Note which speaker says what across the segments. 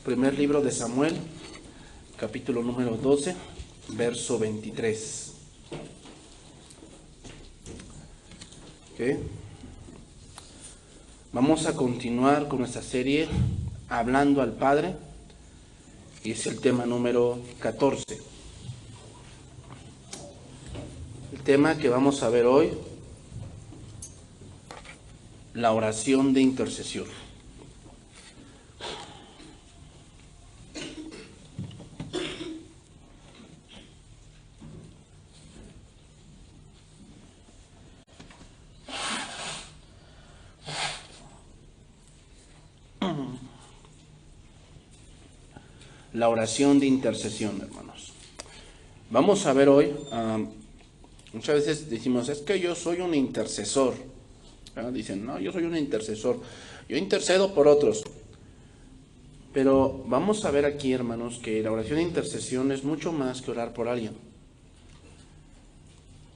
Speaker 1: Primer libro de Samuel, capítulo número 12, verso 23. ¿Okay? Vamos a continuar con nuestra serie Hablando al Padre, y es el tema número 14. El tema que vamos a ver hoy, la oración de intercesión. La oración de intercesión, hermanos. Vamos a ver hoy, muchas veces decimos, es que yo soy un intercesor. Dicen, no, yo soy un intercesor. Yo intercedo por otros. Pero vamos a ver aquí, hermanos, que la oración de intercesión es mucho más que orar por alguien.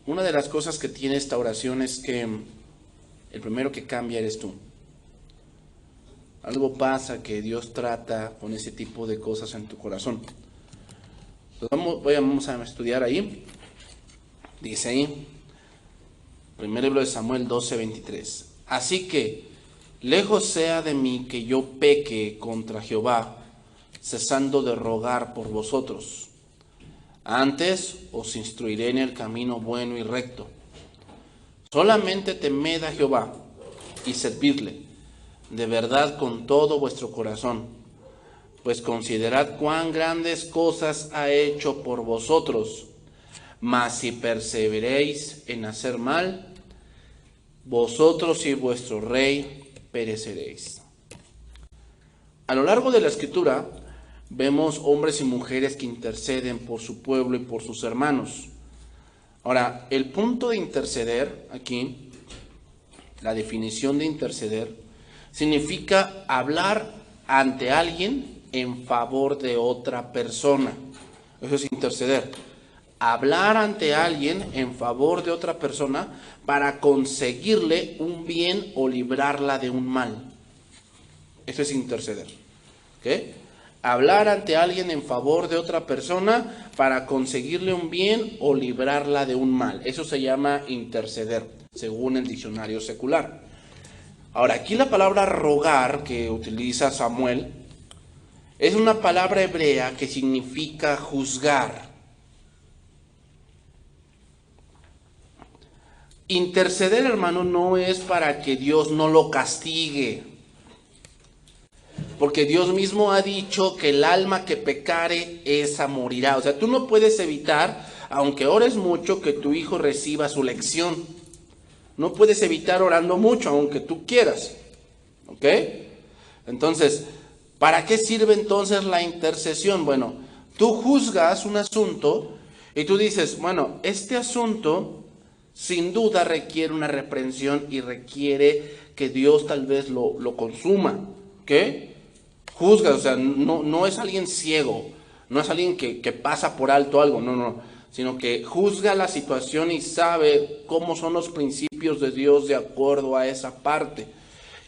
Speaker 1: Una de las cosas que tiene esta oración es que el primero que cambia eres tú. Algo pasa que Dios trata con ese tipo de cosas en tu corazón. Entonces vamos a estudiar ahí. Dice ahí, primer libro de Samuel 12:23. Así que, lejos sea de mí que yo peque contra Jehová, cesando de rogar por vosotros. Antes os instruiré en el camino bueno y recto. Solamente temed a Jehová y servidle de verdad con todo vuestro corazón, pues considerad cuán grandes cosas ha hecho por vosotros. Mas si perseveréis en hacer mal, vosotros y vuestro rey pereceréis. A lo largo de la Escritura vemos hombres y mujeres que interceden por su pueblo y por sus hermanos. Ahora, el punto de interceder aquí, la definición de interceder, significa hablar ante alguien en favor de otra persona. Eso es interceder. Hablar ante alguien en favor de otra persona para conseguirle un bien o librarla de un mal. Eso es interceder. ¿Okay? Hablar ante alguien en favor de otra persona para conseguirle un bien o librarla de un mal. Eso se llama interceder, según el diccionario secular. Ahora, aquí la palabra rogar que utiliza Samuel es una palabra hebrea que significa juzgar. Interceder, hermano, no es para que Dios no lo castigue, porque Dios mismo ha dicho que el alma que pecare, esa morirá. O sea, tú no puedes evitar, aunque ores mucho, que tu hijo reciba su lección. No puedes evitar orando mucho, aunque tú quieras. ¿Ok? Entonces, ¿para qué sirve entonces la intercesión? Bueno, tú juzgas un asunto y tú dices, bueno, este asunto sin duda requiere una reprensión y requiere que Dios tal vez lo consuma. ¿Ok? Juzgas, o sea, no es alguien ciego, no es alguien que pasa por alto algo, no. Sino que juzga la situación y sabe cómo son los principios de Dios de acuerdo a esa parte.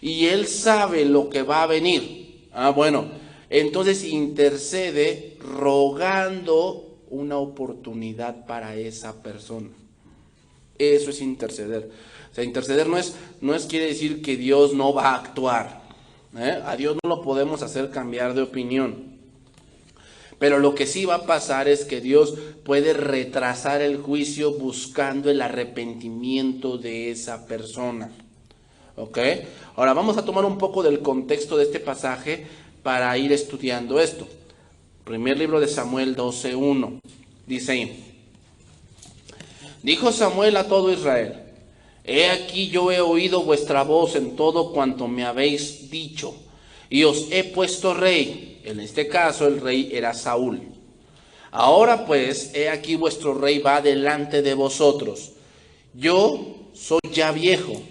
Speaker 1: Y Él sabe lo que va a venir. Bueno, entonces intercede rogando una oportunidad para esa persona. Eso es interceder. O sea, interceder no es quiere decir que Dios no va a actuar. A Dios no lo podemos hacer cambiar de opinión. Pero lo que sí va a pasar es que Dios puede retrasar el juicio buscando el arrepentimiento de esa persona. ¿Ok? Ahora vamos a tomar un poco del contexto de este pasaje para ir estudiando esto. Primer libro de Samuel 12:1. Dice ahí. Dijo Samuel a todo Israel: He aquí yo he oído vuestra voz en todo cuanto me habéis dicho, y os he puesto rey. En este caso el rey era Saúl. Ahora pues, he aquí vuestro rey va delante de vosotros. Yo soy ya viejo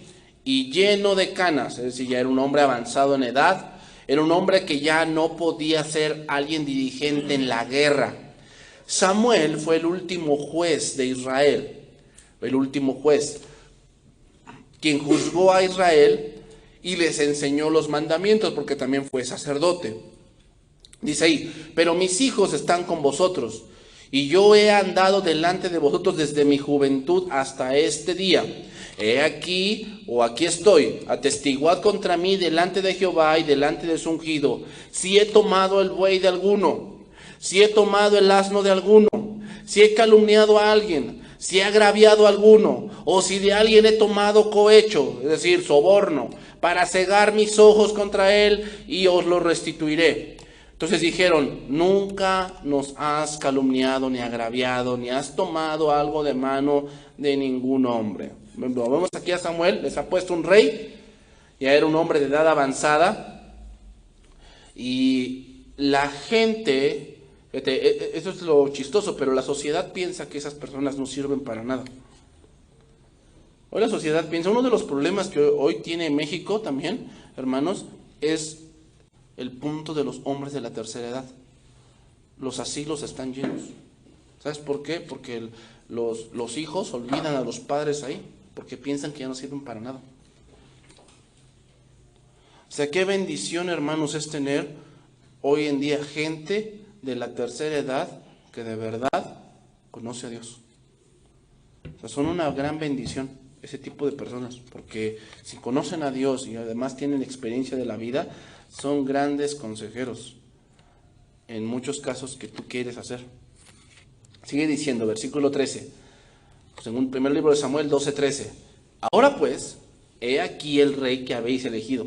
Speaker 1: y lleno de canas, es decir, ya era un hombre avanzado en edad, era un hombre que ya no podía ser alguien dirigente en la guerra. Samuel fue el último juez de Israel, el último juez, quien juzgó a Israel y les enseñó los mandamientos, porque también fue sacerdote. Dice ahí, pero mis hijos están con vosotros, y yo he andado delante de vosotros desde mi juventud hasta este día. He aquí, o aquí estoy, atestiguad contra mí delante de Jehová y delante de su ungido, si he tomado el buey de alguno, si he tomado el asno de alguno, si he calumniado a alguien, si he agraviado a alguno, o si de alguien he tomado cohecho, es decir, soborno, para cegar mis ojos contra él, y os lo restituiré. Entonces dijeron, nunca nos has calumniado ni agraviado, ni has tomado algo de mano de ningún hombre. Vemos aquí a Samuel, les ha puesto un rey, ya era un hombre de edad avanzada, y la gente, eso es lo chistoso, pero la sociedad piensa que esas personas no sirven para nada. Hoy la sociedad piensa, uno de los problemas que hoy tiene México también, hermanos, es el punto de los hombres de la tercera edad. Los asilos están llenos. ¿Sabes por qué? Porque los hijos olvidan a los padres ahí, porque piensan que ya no sirven para nada. O sea, qué bendición, hermanos, es tener hoy en día gente de la tercera edad que de verdad conoce a Dios. O sea, son una gran bendición ese tipo de personas, porque si conocen a Dios y además tienen experiencia de la vida, son grandes consejeros en muchos casos que tú quieres hacer. Sigue diciendo, versículo 13, según primer libro de Samuel 12:13. Ahora pues, he aquí el rey que habéis elegido,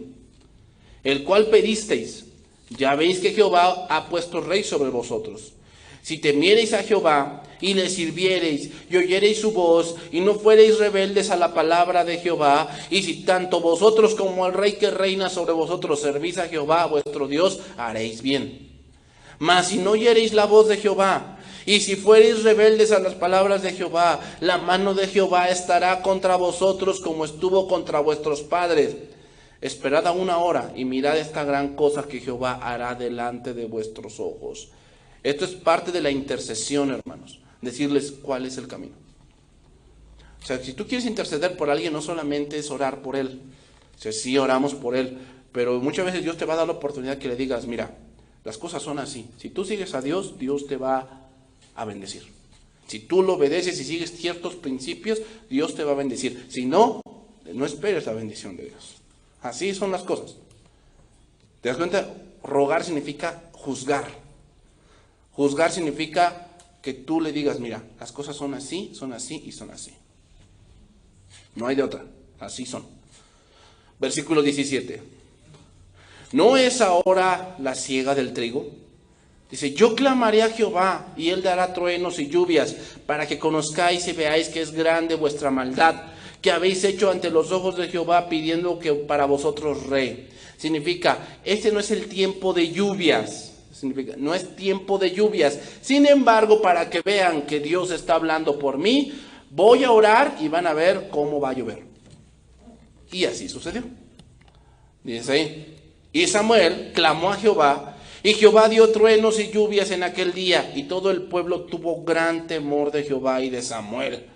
Speaker 1: el cual pedisteis. Ya veis que Jehová ha puesto rey sobre vosotros. Si temiereis a Jehová y le sirviereis y oyereis su voz y no fuereis rebeldes a la palabra de Jehová, y si tanto vosotros como el rey que reina sobre vosotros servís a Jehová vuestro Dios, haréis bien. Mas si no oyereis la voz de Jehová, y si fuereis rebeldes a las palabras de Jehová, la mano de Jehová estará contra vosotros como estuvo contra vuestros padres. Esperad aún ahora y mirad esta gran cosa que Jehová hará delante de vuestros ojos. Esto es parte de la intercesión, hermanos. Decirles cuál es el camino. O sea, si tú quieres interceder por alguien, no solamente es orar por él. O sea, sí oramos por él, pero muchas veces Dios te va a dar la oportunidad que le digas, mira, las cosas son así. Si tú sigues a Dios, Dios te va a bendecir. Si tú lo obedeces y sigues ciertos principios, Dios te va a bendecir. Si no, no esperes la bendición de Dios. Así son las cosas. ¿Te das cuenta? Rogar significa juzgar. Juzgar significa que tú le digas, mira, las cosas son así y son así. No hay de otra, así son. Versículo 17. ¿No es ahora la siega del trigo? Dice, yo clamaré a Jehová y él dará truenos y lluvias para que conozcáis y veáis que es grande vuestra maldad, que habéis hecho ante los ojos de Jehová pidiendo que para vosotros rey. Significa, este no es el tiempo de lluvias. Significa, no es tiempo de lluvias. Sin embargo, para que vean que Dios está hablando por mí, voy a orar y van a ver cómo va a llover. Y así sucedió. Dice ahí, y Samuel clamó a Jehová, y Jehová dio truenos y lluvias en aquel día, y todo el pueblo tuvo gran temor de Jehová y de Samuel.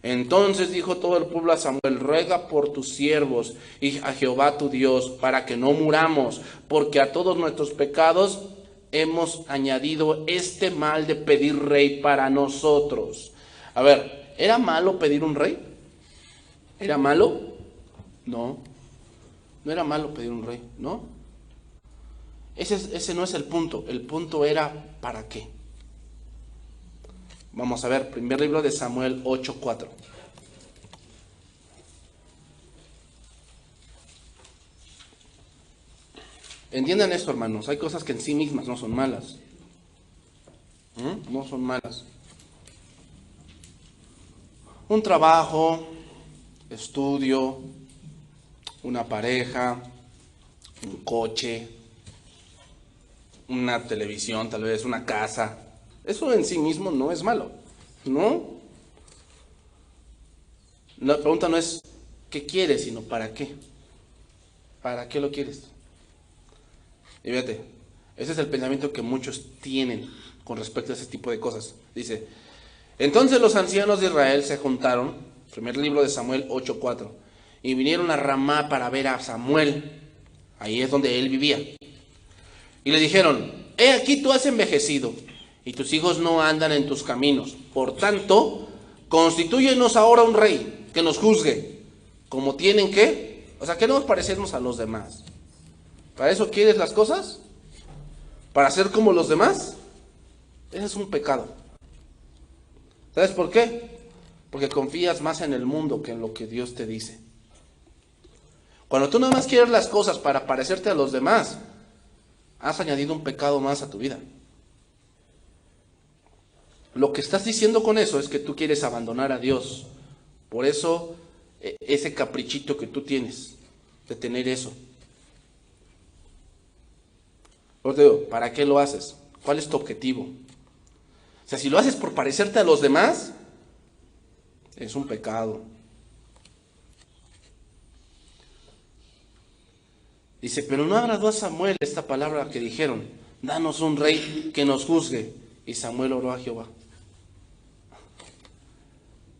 Speaker 1: Entonces dijo todo el pueblo a Samuel, ruega por tus siervos y a Jehová tu Dios, para que no muramos, porque a todos nuestros pecados hemos añadido este mal de pedir rey para nosotros. A ver, ¿era malo pedir un rey? ¿Era malo? No, no era malo pedir un rey, ¿no? Ese no es el punto era ¿para qué? Vamos a ver, primer libro de Samuel 8:4. Entiendan esto, hermanos, hay cosas que en sí mismas no son malas. No son malas. Un trabajo, estudio, una pareja, un coche, una televisión, tal vez una casa. Eso en sí mismo no es malo, ¿no? La pregunta no es ¿qué quieres?, sino ¿para qué? ¿Para qué lo quieres? Y fíjate, ese es el pensamiento que muchos tienen con respecto a ese tipo de cosas. Dice, entonces los ancianos de Israel se juntaron, primer libro de Samuel 8:4, y vinieron a Ramá para ver a Samuel. Ahí es donde él vivía. Y le dijeron, he aquí tú has envejecido, y tus hijos no andan en tus caminos. Por tanto, constitúyenos ahora un rey que nos juzgue, como tienen que, o sea, queremos parecernos a los demás. ¿Para eso quieres las cosas? ¿Para ser como los demás? Ese es un pecado. ¿Sabes por qué? Porque confías más en el mundo que en lo que Dios te dice. Cuando tú nada más quieres las cosas para parecerte a los demás, has añadido un pecado más a tu vida. Lo que estás diciendo con eso es que tú quieres abandonar a Dios. Por eso, ese caprichito que tú tienes de tener eso. Os digo, ¿para qué lo haces? ¿Cuál es tu objetivo? O sea, si lo haces por parecerte a los demás, es un pecado. Dice, pero no agradó a Samuel esta palabra que dijeron, danos un rey que nos juzgue. Y Samuel oró a Jehová.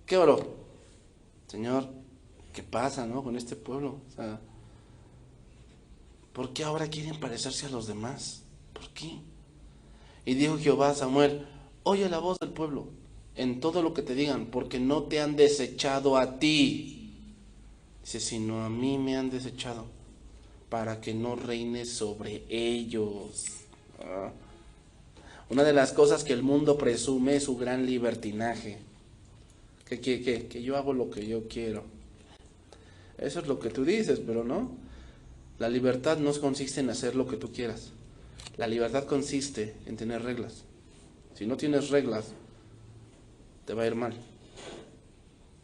Speaker 1: ¿Qué oró? Señor, ¿qué pasa, no, con este pueblo? O sea, ¿por qué ahora quieren parecerse a los demás? ¿Por qué? Y dijo Jehová a Samuel, oye la voz del pueblo en todo lo que te digan, porque no te han desechado a ti. Dice, sino a mí me han desechado, para que no reines sobre ellos. Una de las cosas que el mundo presume es su gran libertinaje. Que yo hago lo que yo quiero. Eso es lo que tú dices, pero no. La libertad no consiste en hacer lo que tú quieras. La libertad consiste en tener reglas. Si no tienes reglas, te va a ir mal.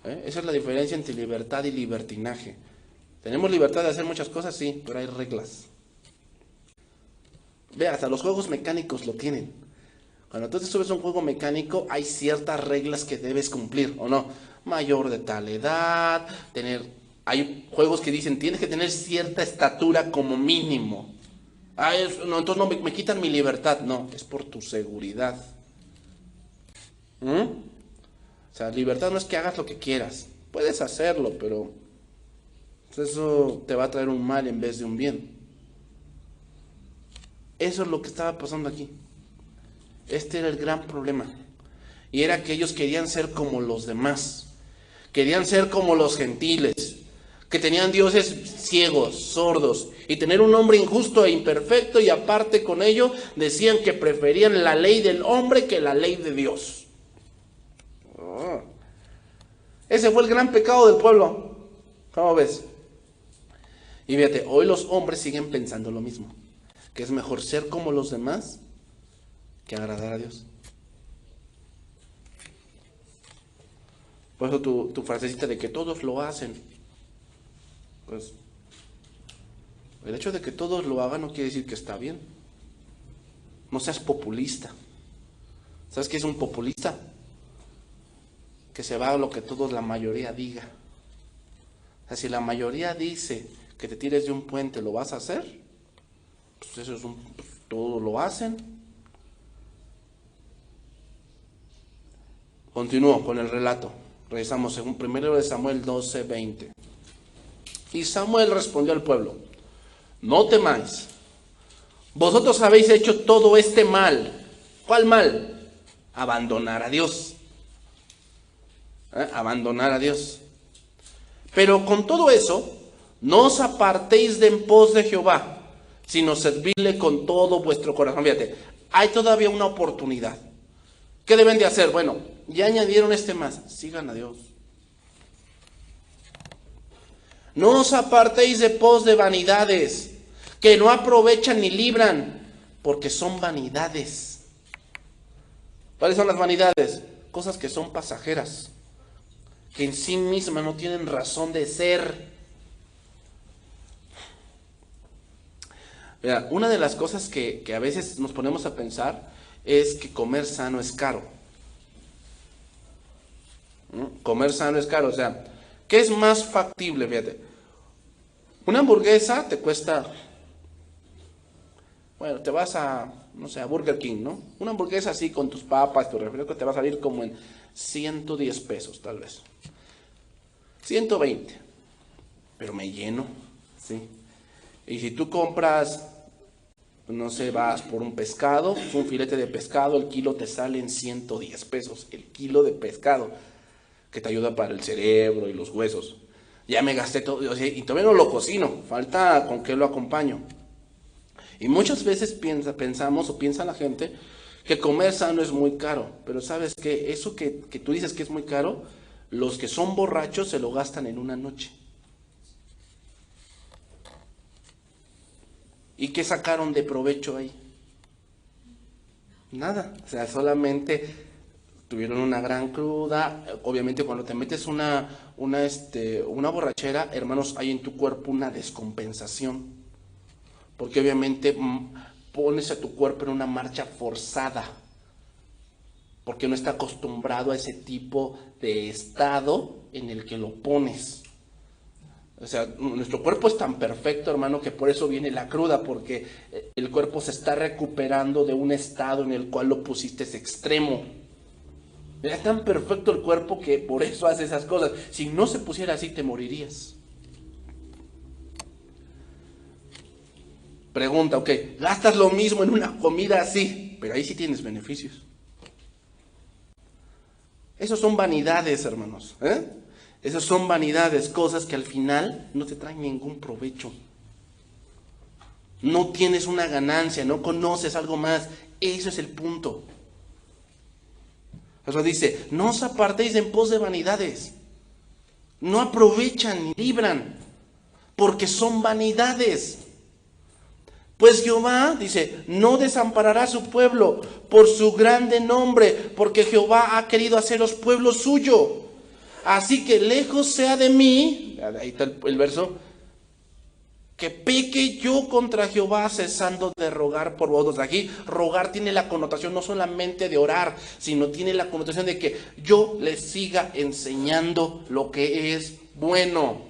Speaker 1: Esa es la diferencia entre libertad y libertinaje. Tenemos libertad de hacer muchas cosas, sí, pero hay reglas. Ve, hasta los juegos mecánicos lo tienen. Cuando tú te subes a un juego mecánico, hay ciertas reglas que debes cumplir, ¿o no? Mayor de tal edad, hay juegos que dicen, tienes que tener cierta estatura como mínimo. No, entonces no, me quitan mi libertad. No, es por tu seguridad. O sea, libertad no es que hagas lo que quieras. Puedes hacerlo, pero eso te va a traer un mal en vez de un bien. Eso es lo que estaba pasando aquí. Este era el gran problema. Y era que ellos querían ser como los demás. Querían ser como los gentiles, que tenían dioses ciegos, sordos, y tener un hombre injusto e imperfecto, y aparte con ello decían que preferían la ley del hombre que la ley de Dios. Ese fue el gran pecado del pueblo. ¿Cómo ves? Y fíjate, hoy los hombres siguen pensando lo mismo, que es mejor ser como los demás que agradar a Dios. Por eso tu frasecita de que todos lo hacen, pues el hecho de que todos lo hagan no quiere decir que está bien. No seas populista. ¿Sabes qué es un populista? Que se va a lo que la mayoría diga. O sea, si la mayoría dice que te tires de un puente, ¿lo vas a hacer? Pues eso es todos lo hacen. Continúo con el relato. Regresamos según 1 Samuel 12:20. Y Samuel respondió al pueblo, no temáis, vosotros habéis hecho todo este mal. ¿Cuál mal? Abandonar a Dios. Abandonar a Dios. Pero con todo eso, no os apartéis de en pos de Jehová, sino servirle con todo vuestro corazón. Fíjate, hay todavía una oportunidad. ¿Qué deben de hacer? Bueno, ya añadieron este más, sigan a Dios. No os apartéis de pos de vanidades, que no aprovechan ni libran, porque son vanidades. ¿Cuáles son las vanidades? Cosas que son pasajeras, que en sí mismas no tienen razón de ser. Mira, una de las cosas que a veces nos ponemos a pensar es que comer sano es caro. Comer sano es caro, o sea, ¿qué es más factible? Fíjate, una hamburguesa te cuesta, bueno, te vas a, no sé, a Burger King, ¿no? Una hamburguesa así con tus papas, tu refresco, te va a salir como en 110 pesos, tal vez. 120, pero me lleno, ¿sí? Y si tú compras No sé, vas por un pescado, un filete de pescado, el kilo te sale en 110 pesos, el kilo de pescado, que te ayuda para el cerebro y los huesos. Ya me gasté todo, o sea, y todavía no lo cocino, falta con qué lo acompaño. Y muchas veces pensamos o piensa la gente que comer sano es muy caro, pero ¿sabes qué? Eso que tú dices que es muy caro, los que son borrachos se lo gastan en una noche. ¿Y qué sacaron de provecho ahí? Nada, o sea, solamente tuvieron una gran cruda. Obviamente cuando te metes una borrachera, hermanos, hay en tu cuerpo una descompensación, porque obviamente pones a tu cuerpo en una marcha forzada, porque no está acostumbrado a ese tipo de estado en el que lo pones. O sea, nuestro cuerpo es tan perfecto, hermano, que por eso viene la cruda, porque el cuerpo se está recuperando de un estado en el cual lo pusiste extremo. Es tan perfecto el cuerpo que por eso hace esas cosas. Si no se pusiera así, te morirías. Pregunta, ok, gastas lo mismo en una comida así, pero ahí sí tienes beneficios. Esos son vanidades, hermanos, Esas son vanidades, cosas que al final no te traen ningún provecho. No tienes una ganancia, no conoces algo más. Eso es el punto. Eso dice, no os apartéis en pos de vanidades. No aprovechan ni libran, porque son vanidades. Pues Jehová, dice, no desamparará a su pueblo por su grande nombre, porque Jehová ha querido haceros pueblo suyo. Así que lejos sea de mí, ahí está el verso, que peque yo contra Jehová cesando de rogar por vosotros. Aquí rogar tiene la connotación no solamente de orar, sino tiene la connotación de que yo les siga enseñando lo que es bueno.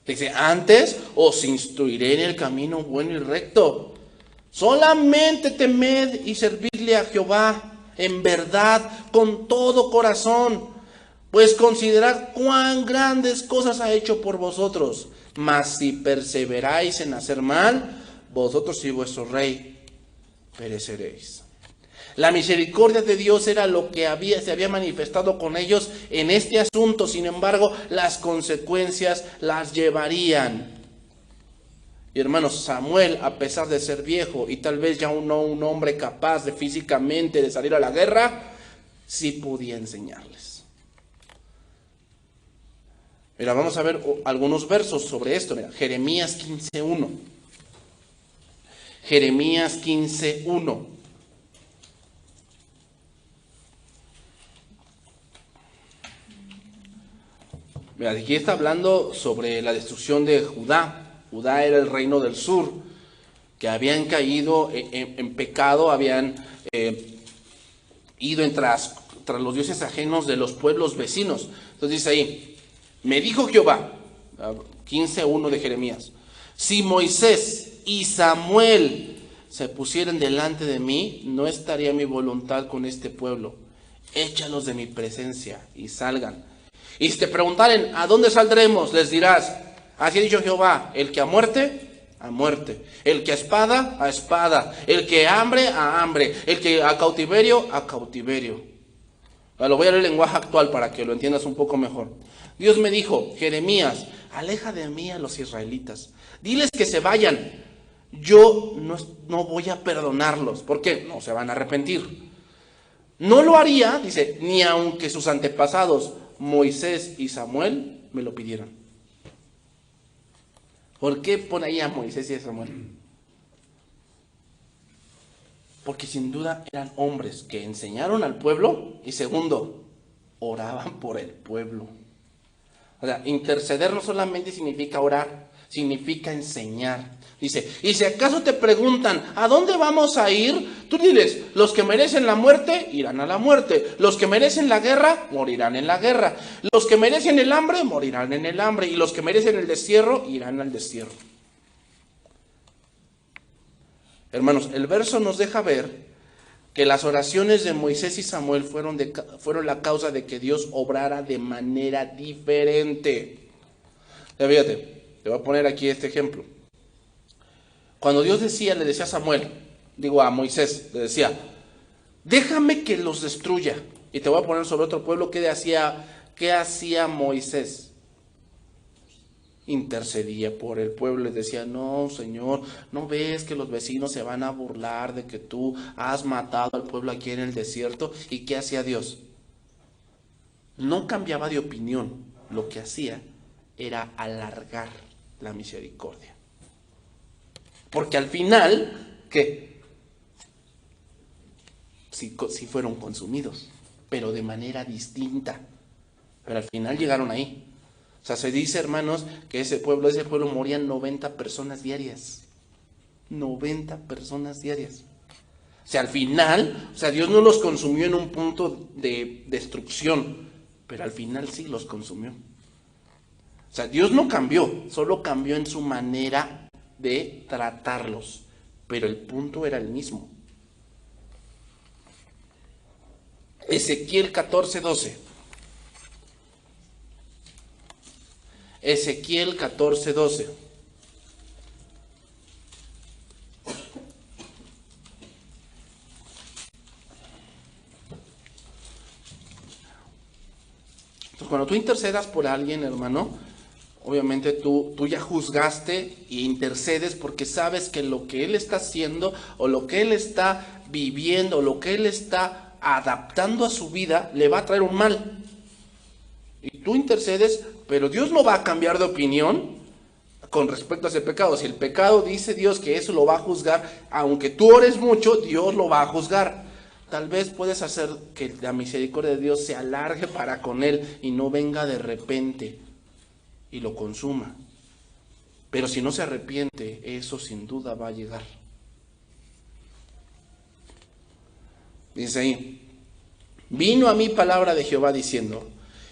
Speaker 1: Dice, antes os instruiré en el camino bueno y recto. Solamente temed y servidle a Jehová en verdad, con todo corazón, pues considerad cuán grandes cosas ha hecho por vosotros. Mas si perseveráis en hacer mal, vosotros y vuestro rey pereceréis. La misericordia de Dios era lo que se había manifestado con ellos en este asunto. Sin embargo, las consecuencias las llevarían. Y hermanos, Samuel, a pesar de ser viejo y tal vez ya un hombre capaz de físicamente de salir a la guerra, sí podía enseñarles. Mira, vamos a ver algunos versos sobre esto. Mira, Jeremías 15:1. Jeremías 15:1. Mira, aquí está hablando sobre la destrucción de Judá. Judá era el reino del sur, que habían caído en pecado, habían ido tras los dioses ajenos de los pueblos vecinos. Entonces dice ahí, me dijo Jehová, 15:1 de Jeremías, si Moisés y Samuel se pusieran delante de mí, no estaría mi voluntad con este pueblo. Échalos de mi presencia y salgan. Y si te preguntaren, ¿a dónde saldremos? Les dirás, así ha dicho Jehová, el que a muerte, a muerte. El que a espada, a espada. El que a hambre, a hambre. El que a cautiverio, a cautiverio. Lo voy a leer en lenguaje actual para que lo entiendas un poco mejor. Dios me dijo, Jeremías, aleja de mí a los israelitas. Diles que se vayan. Yo no voy a perdonarlos. ¿Por qué? No se van a arrepentir. No lo haría, dice, ni aunque sus antepasados, Moisés y Samuel, me lo pidieran. ¿Por qué pone ahí a Moisés y a Samuel? Porque sin duda eran hombres que enseñaron al pueblo y segundo, oraban por el pueblo. O sea, interceder no solamente significa orar, significa enseñar. Dice, y si acaso te preguntan, ¿a dónde vamos a ir? Tú diles, los que merecen la muerte, irán a la muerte. Los que merecen la guerra, morirán en la guerra. Los que merecen el hambre, morirán en el hambre. Y los que merecen el destierro, irán al destierro. Hermanos, el verso nos deja ver que las oraciones de Moisés y Samuel fueron la causa de que Dios obrara de manera diferente. Ya fíjate, te voy a poner aquí este ejemplo. Cuando Dios le decía a Samuel, a Moisés, le decía, déjame que los destruya y te voy a poner sobre otro pueblo. ¿Qué hacía Moisés? Intercedía por el pueblo, les decía, no, Señor, ¿no ves que los vecinos se van a burlar de que tú has matado al pueblo aquí en el desierto? ¿Y qué hacía Dios? No cambiaba de opinión, lo que hacía era alargar la misericordia. Porque al final, ¿qué? Sí fueron consumidos, pero de manera distinta. Pero al final llegaron ahí. O sea, se dice, hermanos, que ese pueblo morían 90 personas diarias. 90 personas diarias. O sea, al final, Dios no los consumió en un punto de destrucción, pero al final sí los consumió. O sea, Dios no cambió, solo cambió en su manera de tratarlos, pero el punto era el mismo. Ezequiel 14:12. Ezequiel 14:12. Entonces, cuando tú intercedas por alguien, hermano, obviamente tú ya juzgaste e intercedes porque sabes que lo que él está haciendo o lo que él está viviendo o lo que él está adaptando a su vida le va a traer un mal. Y tú intercedes, pero Dios no va a cambiar de opinión con respecto a ese pecado. Si el pecado dice Dios que eso lo va a juzgar, aunque tú ores mucho, Dios lo va a juzgar. Tal vez puedes hacer que la misericordia de Dios se alargue para con él y no venga de repente y lo consuma. Pero si no se arrepiente, eso sin duda va a llegar. Dice ahí, vino a mí palabra de Jehová diciendo,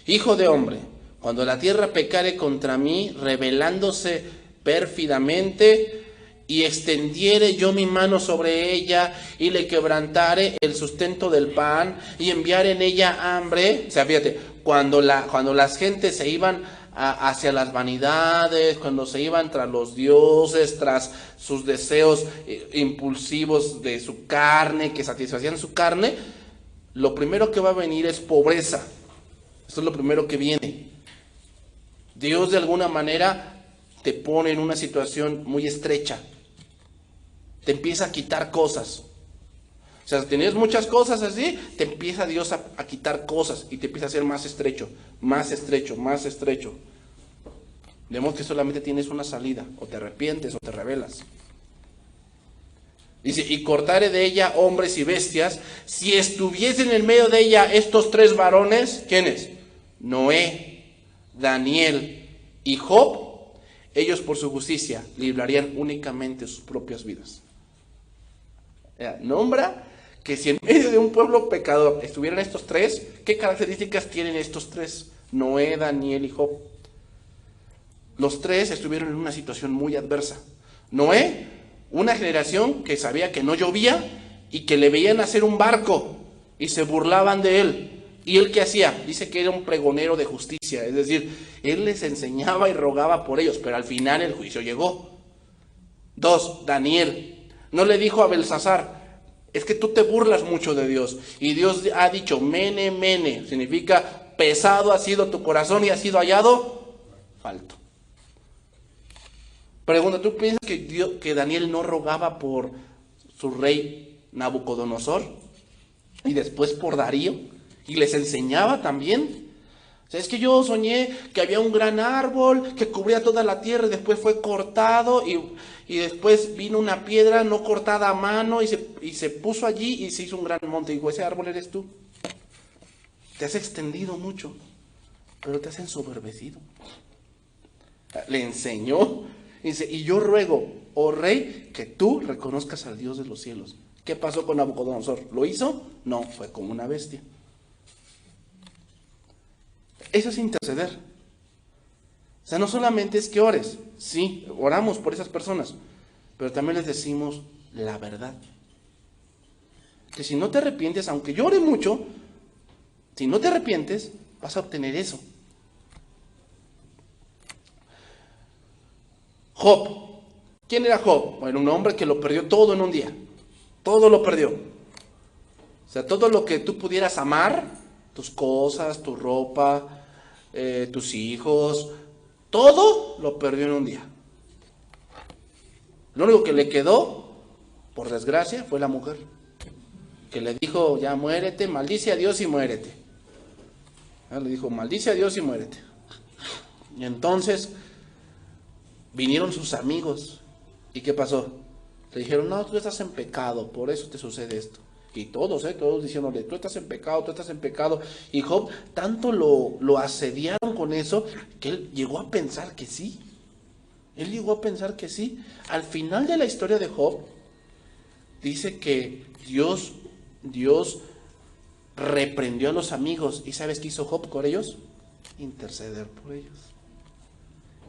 Speaker 1: hijo de hombre, cuando la tierra pecare contra mí, rebelándose pérfidamente, y extendiere yo mi mano sobre ella, y le quebrantare el sustento del pan, y enviare en ella hambre. O sea, fíjate, cuando las gentes se iban hacia las vanidades, cuando se iban tras los dioses, tras sus deseos impulsivos de su carne, que satisfacían su carne, lo primero que va a venir es pobreza. Esto es lo primero que viene. Dios de alguna manera te pone en una situación muy estrecha. Te empieza a quitar cosas. O sea, si tenías muchas cosas así, te empieza Dios a quitar cosas y te empieza a hacer más estrecho, más estrecho, más estrecho. De modo que solamente tienes una salida, o te arrepientes o te rebelas. Dice, y cortare de ella hombres y bestias, si estuviesen en el medio de ella estos tres varones, ¿quiénes? Noé, Daniel y Job, ellos por su justicia librarían únicamente sus propias vidas. Nombra que si en medio de un pueblo pecador estuvieran estos tres, ¿qué características tienen estos tres? Noé, Daniel y Job. Los tres estuvieron en una situación muy adversa. Noé, una generación que sabía que no llovía y que le veían hacer un barco y se burlaban de él. ¿Y él qué hacía? Dice que era un pregonero de justicia, es decir, él les enseñaba y rogaba por ellos, pero al final el juicio llegó. 2, Daniel. No le dijo a Belsasar, es que tú te burlas mucho de Dios. Y Dios ha dicho, mene, mene, significa pesado ha sido tu corazón y ha sido hallado falto. Pregunta, ¿tú piensas que Daniel no rogaba por su rey Nabucodonosor? Y después por Darío. Y les enseñaba también. O sea, es que yo soñé que había un gran árbol que cubría toda la tierra y después fue cortado y después vino una piedra no cortada a mano y se puso allí y se hizo un gran monte. Y digo, ese árbol eres tú. Te has extendido mucho, pero te has ensoberbecido. Le enseñó. Dice, y yo ruego, oh rey, que tú reconozcas al Dios de los cielos. ¿Qué pasó con Nabucodonosor? ¿Lo hizo? No, fue como una bestia. Eso es interceder. O sea, no solamente es que ores, sí, oramos por esas personas, pero también les decimos la verdad. Que si no te arrepientes, aunque llore mucho, si no te arrepientes, vas a obtener eso. Job. ¿Quién era Job? Bueno, un hombre que lo perdió todo en un día. Todo lo perdió. O sea, todo lo que tú pudieras amar, tus cosas, tu ropa, tus hijos, todo lo perdió en un día. Lo único que le quedó, por desgracia, fue la mujer, que le dijo, ya muérete, maldice a Dios y muérete. Le dijo, maldice a Dios y muérete. Y entonces vinieron sus amigos. ¿Y qué pasó? Le dijeron, no, tú estás en pecado, por eso te sucede esto. Y todos diciéndole, tú estás en pecado, tú estás en pecado. Y Job tanto lo asediaron con eso, que él llegó a pensar que sí. Él llegó a pensar que sí. Al final de la historia de Job, dice que Dios reprendió a los amigos. ¿Y sabes qué hizo Job con ellos? Interceder por ellos.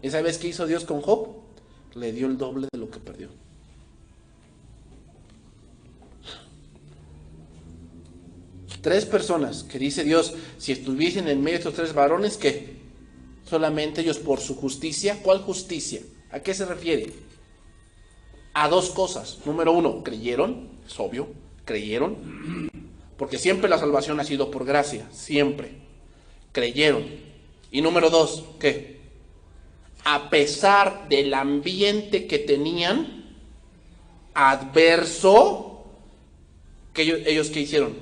Speaker 1: ¿Y sabes qué hizo Dios con Job? Le dio el doble de lo que perdió. Tres personas que dice Dios, si estuviesen en medio de estos tres varones, ¿qué? Solamente ellos por su justicia. ¿Cuál justicia? ¿A qué se refiere? A dos cosas. Número uno, creyeron, es obvio, creyeron, porque siempre la salvación ha sido por gracia, siempre. Creyeron. Y número dos, ¿qué? A pesar del ambiente que tenían, adverso, que ellos ¿qué hicieron?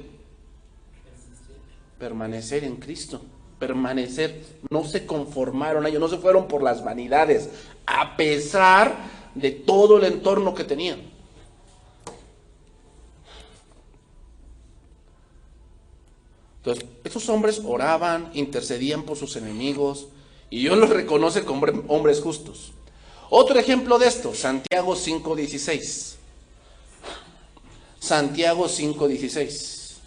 Speaker 1: Permanecer en Cristo. Permanecer, no se conformaron a ellos, no se fueron por las vanidades, a pesar de todo el entorno que tenían. Entonces, esos hombres oraban, intercedían por sus enemigos, y Dios los reconoce como hombres justos. Otro ejemplo de esto, Santiago 5:16. Santiago 5:16.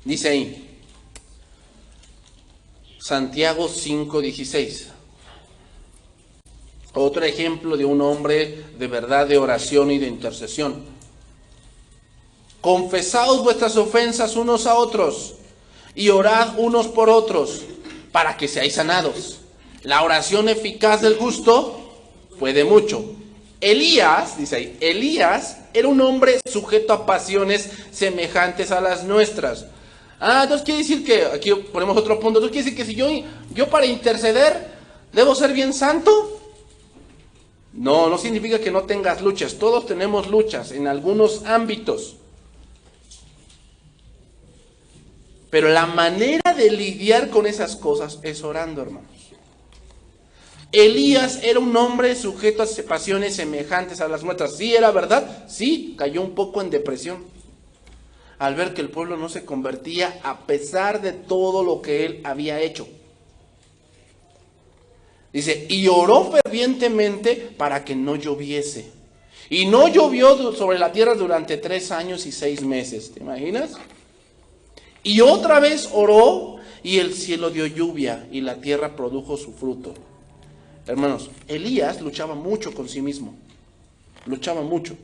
Speaker 1: Dice ahí, Santiago 5:16. Otro ejemplo de un hombre de verdad, de oración y de intercesión. Confesaos vuestras ofensas unos a otros y orad unos por otros para que seáis sanados. La oración eficaz del justo puede mucho. Elías, dice ahí, Elías era un hombre sujeto a pasiones semejantes a las nuestras. Entonces quiere decir que, aquí ponemos otro punto, entonces quiere decir que si yo para interceder debo ser bien santo. No significa que no tengas luchas, todos tenemos luchas en algunos ámbitos. Pero la manera de lidiar con esas cosas es orando, hermanos. Elías era un hombre sujeto a pasiones semejantes a las nuestras. Sí, era verdad, sí, cayó un poco en depresión al ver que el pueblo no se convertía a pesar de todo lo que él había hecho. Dice, y oró fervientemente para que no lloviese. Y no llovió sobre la tierra durante 3 años y 6 meses. ¿Te imaginas? Y otra vez oró y el cielo dio lluvia y la tierra produjo su fruto. Hermanos, Elías luchaba mucho con sí mismo. Luchaba mucho.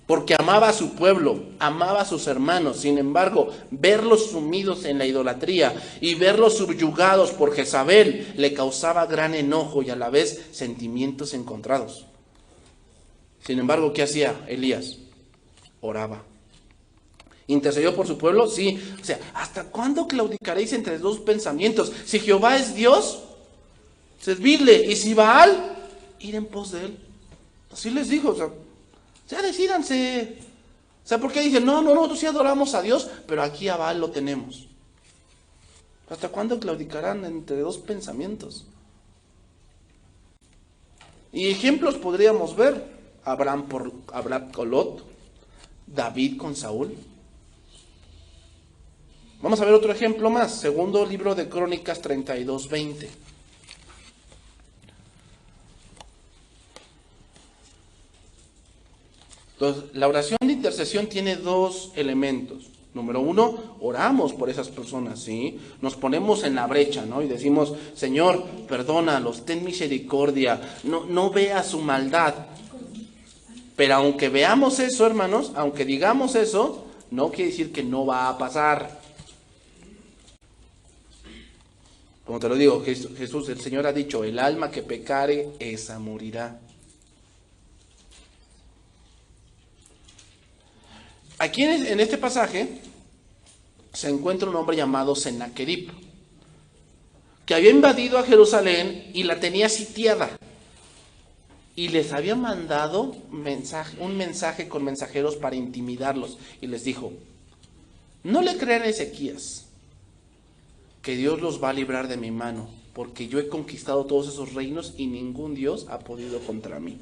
Speaker 1: Porque amaba a su pueblo, amaba a sus hermanos. Sin embargo, verlos sumidos en la idolatría y verlos subyugados por Jezabel le causaba gran enojo y a la vez sentimientos encontrados. Sin embargo, ¿qué hacía Elías? Oraba. ¿Intercedió por su pueblo? Sí. O sea, ¿hasta cuándo claudicaréis entre dos pensamientos? Si Jehová es Dios, servidle. Y si Baal, ir en pos de él. Así les dijo. O sea, decídanse. O sea, ¿por qué dicen? No, nosotros sí adoramos a Dios, pero aquí a Baal lo tenemos. ¿Hasta cuándo claudicarán entre dos pensamientos? Y ejemplos podríamos ver. Abraham con Lot, David con Saúl. Vamos a ver otro ejemplo más. Segundo libro de Crónicas 32:20. Entonces, la oración de intercesión tiene dos elementos. Número uno, oramos por esas personas, ¿sí? Nos ponemos en la brecha, ¿no? Y decimos, Señor, perdónalos, ten misericordia, no vea su maldad. Pero aunque veamos eso, hermanos, aunque digamos eso, no quiere decir que no va a pasar. Como te lo digo, Jesús, el Señor ha dicho, el alma que pecare, esa morirá. Aquí en este pasaje se encuentra un hombre llamado Sennacherib, que había invadido a Jerusalén y la tenía sitiada. Y les había mandado un mensaje con mensajeros para intimidarlos. Y les dijo, no le crean a Ezequías, que Dios los va a librar de mi mano, porque yo he conquistado todos esos reinos y ningún Dios ha podido contra mí.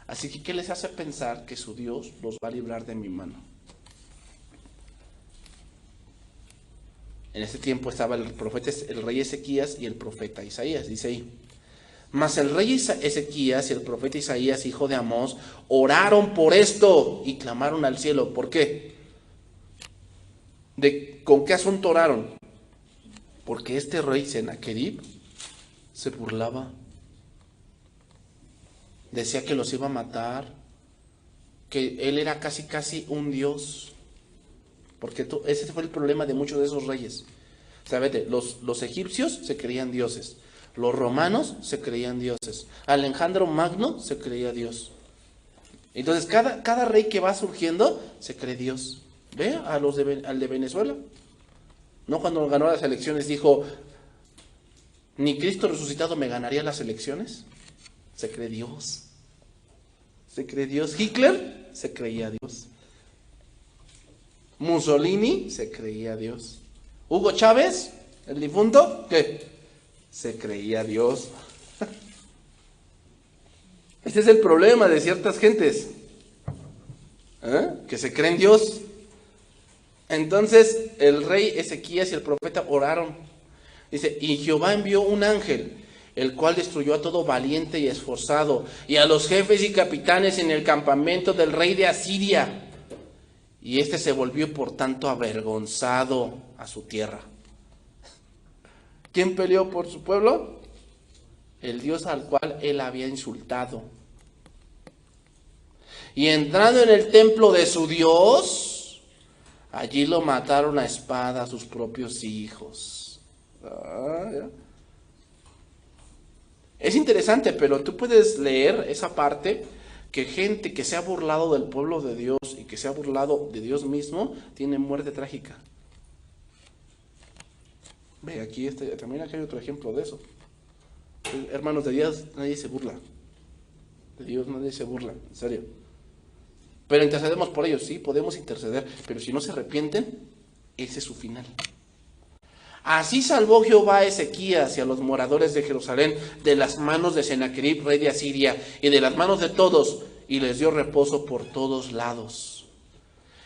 Speaker 1: Así que, ¿qué les hace pensar que su Dios los va a librar de mi mano? En ese tiempo estaba el rey Ezequías y el profeta Isaías, dice ahí. Mas el rey Ezequías y el profeta Isaías, hijo de Amós, oraron por esto y clamaron al cielo. ¿Por qué? ¿Con qué asunto oraron? Porque este rey Sennacherib se burlaba. Decía que los iba a matar, que él era casi un dios. Porque ese fue el problema de muchos de esos reyes. O sea, vete, los egipcios se creían dioses. Los romanos se creían dioses. Alejandro Magno se creía Dios. Entonces cada rey que va surgiendo se cree Dios. Ve al de Venezuela. No, cuando ganó las elecciones dijo, ni Cristo resucitado me ganaría las elecciones. Se cree Dios. Se cree Dios. Hitler se creía Dios. Mussolini se creía Dios. Hugo Chávez, el difunto, ¿qué? Se creía Dios. Este es el problema de ciertas gentes, que se creen Dios. Entonces el rey Ezequías y el profeta oraron. Dice, y Jehová envió un ángel, el cual destruyó a todo valiente y esforzado, y a los jefes y capitanes en el campamento del rey de Asiria. Y este se volvió por tanto avergonzado a su tierra. ¿Quién peleó por su pueblo? El Dios al cual él había insultado. Y entrando en el templo de su Dios, allí lo mataron a espada a sus propios hijos. Es interesante, pero tú puedes leer esa parte, que gente que se ha burlado del pueblo de Dios y que se ha burlado de Dios mismo, tiene muerte trágica. Ve, también aquí hay otro ejemplo de eso. Hermanos, de Dios nadie se burla. De Dios nadie se burla, en serio. Pero intercedemos por ellos, sí, podemos interceder, pero si no se arrepienten, ese es su final. Así salvó Jehová a Ezequías y a los moradores de Jerusalén de las manos de Sennacherib, rey de Asiria, y de las manos de todos, y les dio reposo por todos lados.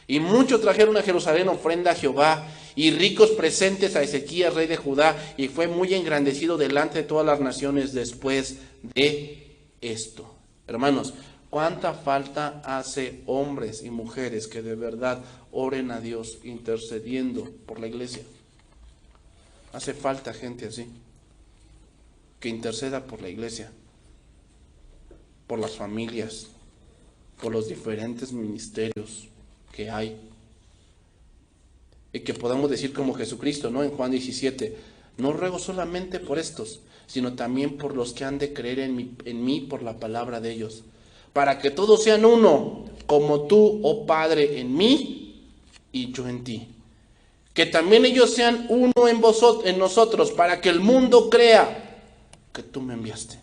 Speaker 1: Y muchos trajeron a Jerusalén ofrenda a Jehová, y ricos presentes a Ezequías, rey de Judá, y fue muy engrandecido delante de todas las naciones después de esto. Hermanos, ¿cuánta falta hace hombres y mujeres que de verdad oren a Dios intercediendo por la iglesia? Hace falta gente así, que interceda por la iglesia, por las familias, por los diferentes ministerios que hay. Y que podamos decir como Jesucristo, ¿no? En Juan 17, no ruego solamente por estos, sino también por los que han de creer en mí por la palabra de ellos, para que todos sean uno, como tú, oh Padre, en mí y yo en ti. Que también ellos sean uno en nosotros, para que el mundo crea que tú me enviaste.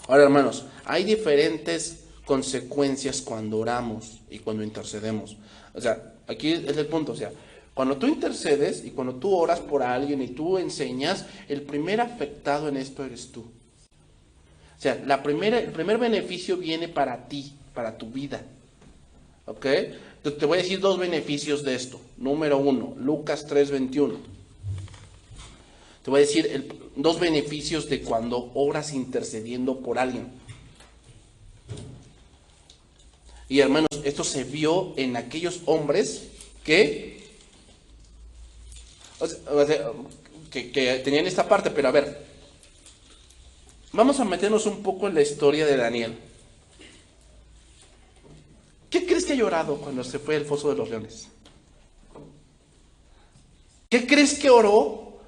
Speaker 1: Ahora, hermanos, hay diferentes consecuencias cuando oramos y cuando intercedemos. O sea, aquí es el punto, o sea, cuando tú intercedes y cuando tú oras por alguien y tú enseñas, el primer afectado en esto eres tú. O sea, el primer beneficio viene para ti, para tu vida. ¿Ok? Entonces, te voy a decir dos beneficios de esto. Número 1, Lucas 3:21. Te voy a decir dos beneficios de cuando oras intercediendo por alguien. Y hermanos, esto se vio en aquellos hombres que tenían esta parte, pero a ver, vamos a meternos un poco en la historia de Daniel. ¿Qué crees que ha llorado cuando se fue al foso de los leones? ¿Qué crees que oró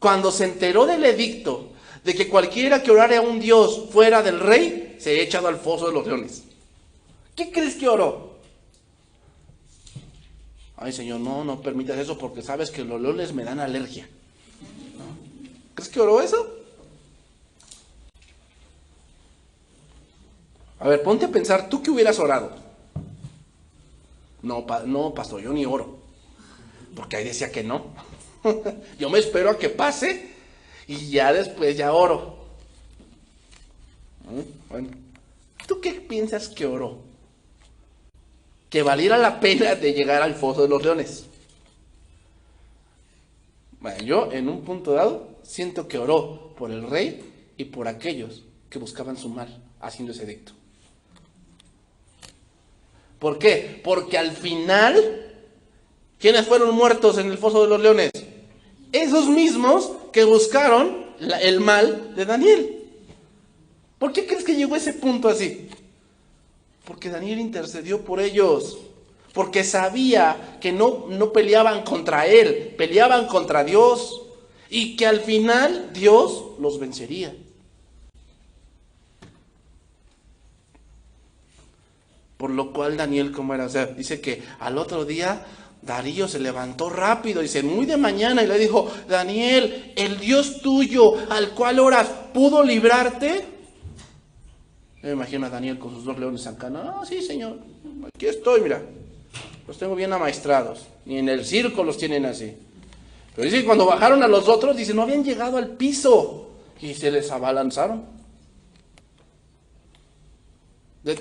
Speaker 1: Cuando se enteró del edicto de que cualquiera que orara a un dios fuera del rey, se ha echado al foso de los leones. ¿Qué crees que oró? Ay, Señor, no permitas eso porque sabes que los leones me dan alergia. ¿No? ¿Crees que oró eso? A ver, ponte a pensar, ¿tú qué hubieras orado? No, pastor, yo ni oro. Porque ahí decía que no. Yo me espero a que pase y ya después ya oro. Bueno, ¿tú qué piensas que oró? Que valiera la pena de llegar al foso de los leones. Bueno, yo en un punto dado siento que oró por el rey y por aquellos que buscaban su mal haciendo ese edicto. ¿Por qué? Porque al final, ¿quiénes fueron muertos en el foso de los leones? Esos mismos que buscaron el mal de Daniel. ¿Por qué crees que llegó a ese punto así? Porque Daniel intercedió por ellos. Porque sabía que no peleaban contra él, peleaban contra Dios. Y que al final Dios los vencería. Por lo cual Daniel, ¿cómo era? O sea, dice que al otro día Darío se levantó rápido, dice, muy de mañana, y le dijo, Daniel, el Dios tuyo al cual oras, ¿pudo librarte? Yo me imagino a Daniel con sus 2 leones acá. No, sí, Señor, aquí estoy, mira, los tengo bien amaestrados, ni en el circo los tienen así. Pero dice que cuando bajaron a los otros, dice, no habían llegado al piso, y se les abalanzaron.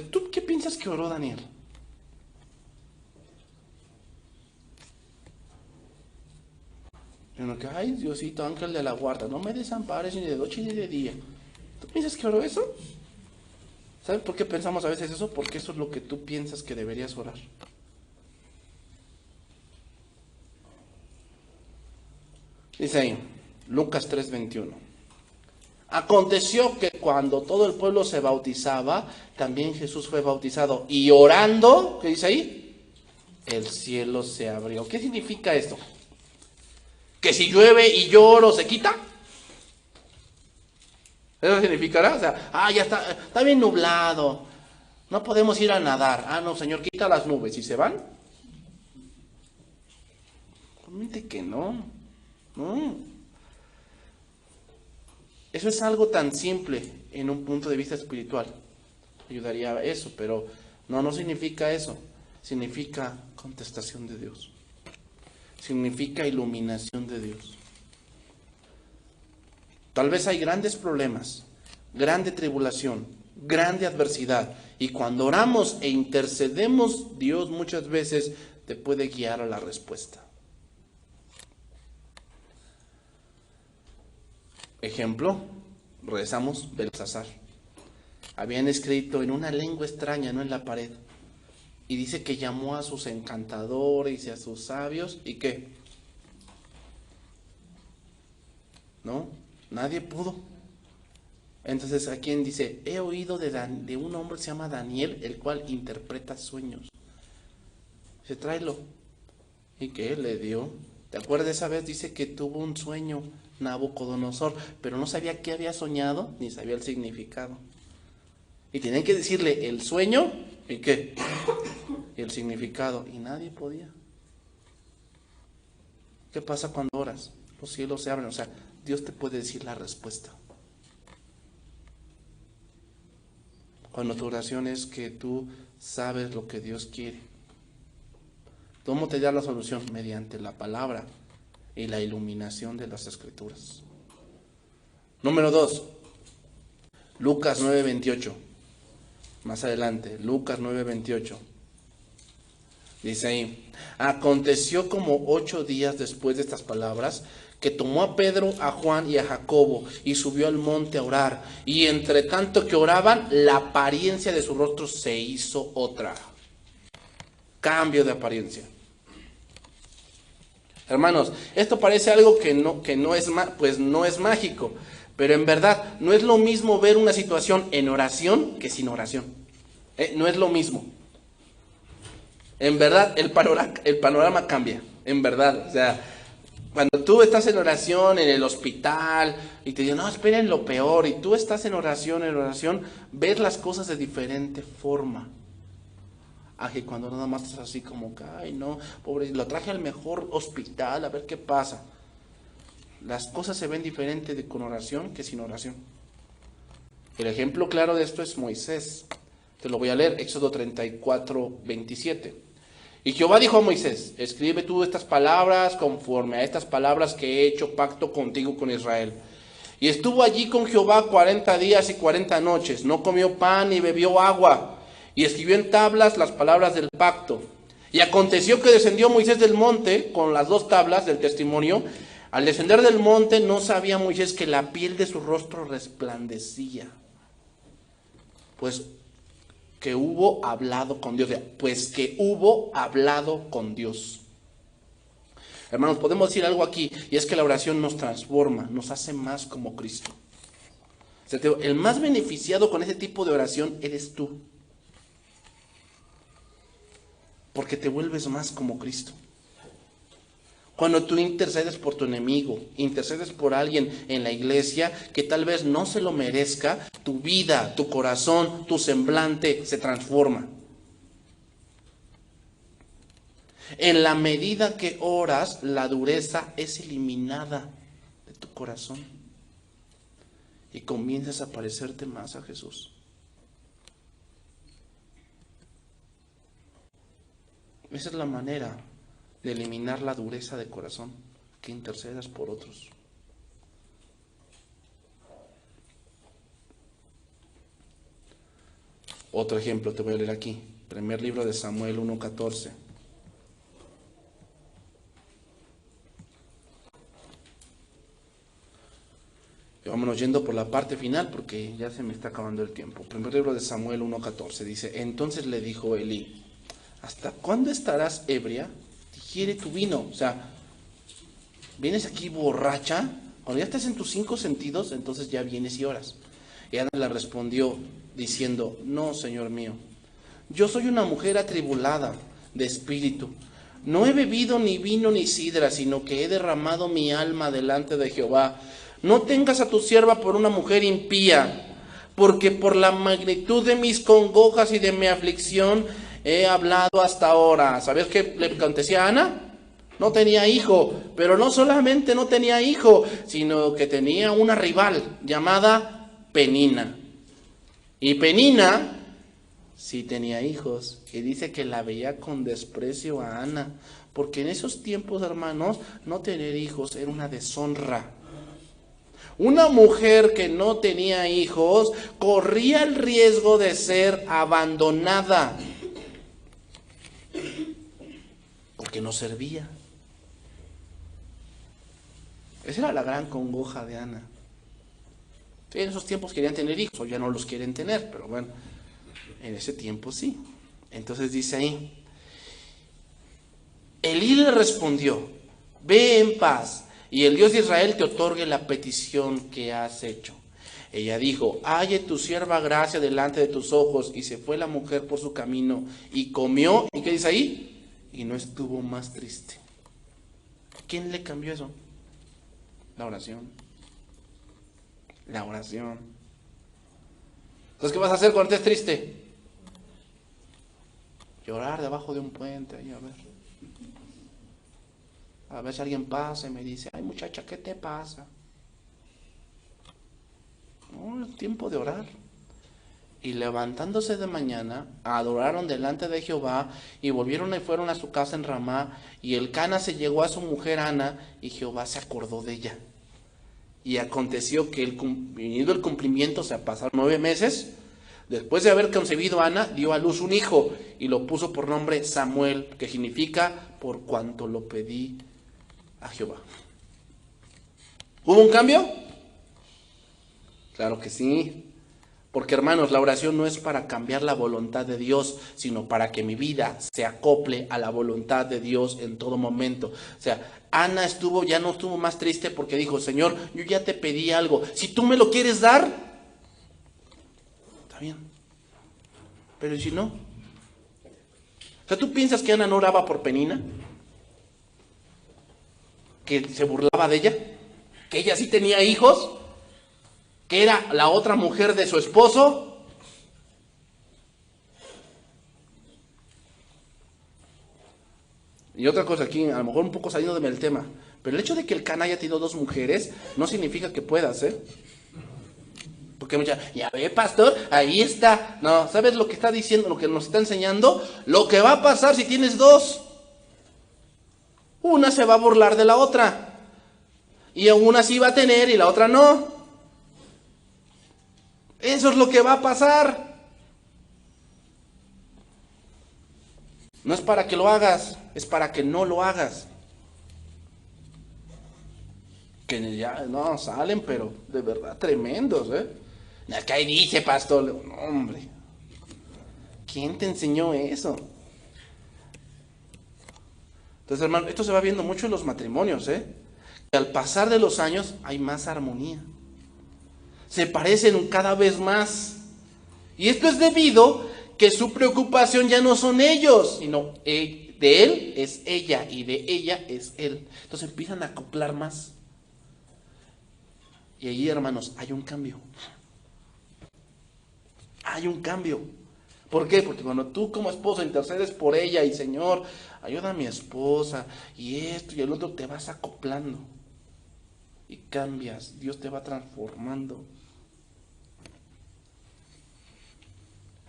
Speaker 1: ¿Tú qué piensas que oró Daniel? Yo no, que, ay, Diosito, ángel de la guarda, no me desampares ni de noche ni de día. ¿Tú piensas que oró eso? ¿Sabes por qué pensamos a veces eso? Porque eso es lo que tú piensas que deberías orar. Dice ahí, Lucas 3:21. Aconteció que cuando todo el pueblo se bautizaba, también Jesús fue bautizado. Y orando, ¿qué dice ahí? El cielo se abrió. ¿Qué significa esto? ¿Que si llueve y yo oro se quita? ¿Eso significará? O sea, ya está bien nublado. No podemos ir a nadar. No, Señor, quita las nubes. ¿Y se van? Obviamente que no. No. Eso es algo tan simple en un punto de vista espiritual. Ayudaría a eso, pero no significa eso. Significa contestación de Dios. Significa iluminación de Dios. Tal vez hay grandes problemas, grande tribulación, grande adversidad. Y cuando oramos e intercedemos, Dios muchas veces te puede guiar a la respuesta. Ejemplo, rezamos Belsasar. Habían escrito en una lengua extraña, no en la pared. Y dice que llamó a sus encantadores y a sus sabios. ¿Y qué? No, nadie pudo. Entonces, ¿a quién dice? He oído de un hombre que se llama Daniel, el cual interpreta sueños. Dice, tráelo. ¿Y qué le dio? ¿Te acuerdas esa vez? Dice que tuvo un sueño Nabucodonosor, pero no sabía qué había soñado, ni sabía el significado. Y tenían que decirle el sueño, ¿y qué? Y el significado, y nadie podía. ¿Qué pasa cuando oras? Los cielos se abren, o sea, Dios te puede decir la respuesta. Cuando tu oración es que tú sabes lo que Dios quiere. ¿Cómo te da la solución? Mediante la palabra y la iluminación de las Escrituras. Número 2, Lucas 9:28. Más adelante, Lucas 9:28. Dice ahí, aconteció como 8 días después de estas palabras, que tomó a Pedro, a Juan y a Jacobo, y subió al monte a orar. Y entre tanto que oraban, la apariencia de su rostro se hizo otra. Cambio de apariencia. Hermanos, esto parece algo que no es mágico, pero en verdad no es lo mismo ver una situación en oración que sin oración. No es lo mismo. En verdad, el panorama cambia, en verdad. O sea, Cuando tú estás en oración en el hospital y te dicen, no, esperen lo peor, y tú estás en oración, ves las cosas de diferente forma. A que cuando nada más estás así como que, ay no, pobre, lo traje al mejor hospital, a ver qué pasa. Las cosas se ven diferente con oración que sin oración. El ejemplo claro de esto es Moisés. Te lo voy a leer, Éxodo 34, 27. Y Jehová dijo a Moisés, escribe tú estas palabras conforme a estas palabras que he hecho pacto contigo con Israel. Y estuvo allí con Jehová 40 días y 40 noches, no comió pan ni bebió agua, y escribió en tablas las palabras del pacto. Y aconteció que descendió Moisés del monte con las 2 tablas del testimonio. Al descender del monte no sabía Moisés que la piel de su rostro resplandecía, pues que hubo hablado con Dios. Hermanos, podemos decir algo aquí, y es que la oración nos transforma, nos hace más como Cristo. O sea, el más beneficiado con ese tipo de oración eres tú, porque te vuelves más como Cristo. Cuando tú intercedes por tu enemigo, intercedes por alguien en la iglesia que tal vez no se lo merezca, tu vida, tu corazón, tu semblante se transforma. En la medida que oras, la dureza es eliminada de tu corazón y comienzas a parecerte más a Jesús. Esa es la manera de eliminar la dureza de corazón, que intercedas por otros. Otro ejemplo te voy a leer aquí, primer libro de Samuel 1:14. Y vámonos yendo por la parte final porque ya se me está acabando el tiempo. Primer libro de Samuel 1:14 dice, entonces le dijo Elí, ¿hasta cuándo estarás ebria? Digiere tu vino. O sea, vienes aquí borracha, cuando ya estés en tus 5 sentidos, entonces ya vienes y oras. Y Ana le respondió diciendo, no, Señor mío, yo soy una mujer atribulada de espíritu. No he bebido ni vino ni sidra, sino que he derramado mi alma delante de Jehová. No tengas a tu sierva por una mujer impía, porque por la magnitud de mis congojas y de mi aflicción he hablado hasta ahora. ¿Sabes qué le acontecía a Ana? No tenía hijo, pero no solamente no tenía hijo, sino que tenía una rival llamada Penina. Y Penina sí tenía hijos, y dice que la veía con desprecio a Ana, porque en esos tiempos, hermanos, no tener hijos era una deshonra. Una mujer que no tenía hijos corría el riesgo de ser abandonada, porque no servía. Esa era la gran congoja de Ana. En esos tiempos querían tener hijos, o ya no los quieren tener, pero bueno, en ese tiempo sí. Entonces dice ahí, Elí le respondió, ve en paz, y el Dios de Israel te otorgue la petición que has hecho. Ella dijo, halle tu sierva gracia delante de tus ojos, y se fue la mujer por su camino, y comió, ¿y qué dice ahí? Y no estuvo más triste. ¿Quién le cambió eso? La oración. La oración. Entonces, ¿qué vas a hacer cuando estés triste? Llorar debajo de un puente, ahí a ver si alguien pasa y me dice, ay muchacha, ¿qué te pasa? No, es tiempo de orar. Y levantándose de mañana, adoraron delante de Jehová, y volvieron y fueron a su casa en Ramá, y Elcana se llegó a su mujer Ana, y Jehová se acordó de ella. Y aconteció que venido el cumplimiento, o sea, pasaron 9 meses, después de haber concebido Ana, dio a luz un hijo, y lo puso por nombre Samuel, que significa, por cuanto lo pedí a Jehová. ¿Hubo un cambio? Claro que sí. Porque, hermanos, la oración no es para cambiar la voluntad de Dios, sino para que mi vida se acople a la voluntad de Dios en todo momento. O sea, Ana ya no estuvo más triste porque dijo, Señor, yo ya te pedí algo. Si tú me lo quieres dar, está bien. Pero si no. O sea, ¿tú piensas que Ana no oraba por Penina? que se burlaba de ella, que ella sí tenía hijos, que era la otra mujer de su esposo. Y otra cosa aquí, a lo mejor un poco saliendo del tema, pero el hecho de que el Cana haya tenido 2 mujeres no significa que puedas, ¿eh? Porque mucha, ya ve, pastor, ahí está. No, ¿sabes lo que está diciendo, lo que nos está enseñando? Lo que va a pasar si tienes 2. Una se va a burlar de la otra. Y una sí va a tener y la otra no. Eso es lo que va a pasar. No es para que lo hagas, es para que no lo hagas. Que ya no salen, pero de verdad tremendos, ¿eh? Acá ahí dice, pastor. No, hombre. ¿Quién te enseñó eso? Entonces, hermano, esto se va viendo mucho en los matrimonios, ¿eh? Que al pasar de los años hay más armonía. Se parecen cada vez más. Y esto es debido que su preocupación ya no son ellos, sino de él es ella y de ella es él. Entonces empiezan a acoplar más. Y ahí, hermanos, hay un cambio. Hay un cambio. ¿Por qué? Porque cuando tú como esposo intercedes por ella y Señor, ayuda a mi esposa y esto y el otro, te vas acoplando. Y cambias. Dios te va transformando.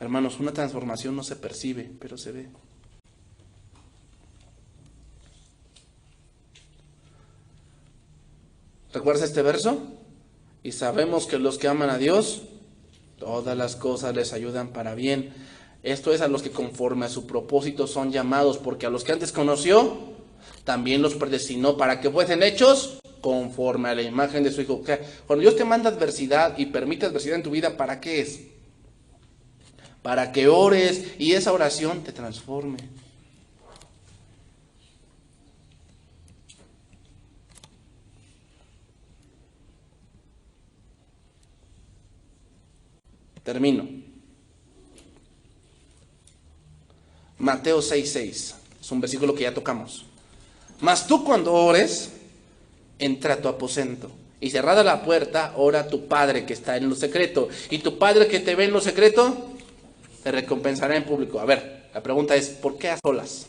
Speaker 1: Hermanos, una transformación no se percibe, pero se ve. ¿Recuerdas este verso? Y sabemos que los que aman a Dios, todas las cosas les ayudan para bien. Esto es a los que conforme a su propósito son llamados, porque a los que antes conoció, también los predestinó para que fuesen hechos conforme a la imagen de su Hijo. Cuando Dios te manda adversidad y permite adversidad en tu vida, ¿para qué es? Para que ores y esa oración te transforme. Termino. Mateo 6:6. Es un versículo que ya tocamos. Mas tú cuando ores, entra a tu aposento. Y cerrada la puerta, ora a tu Padre que está en lo secreto. Y tu Padre que te ve en lo secreto, te recompensará en público. A ver, la pregunta es, ¿por qué a solas?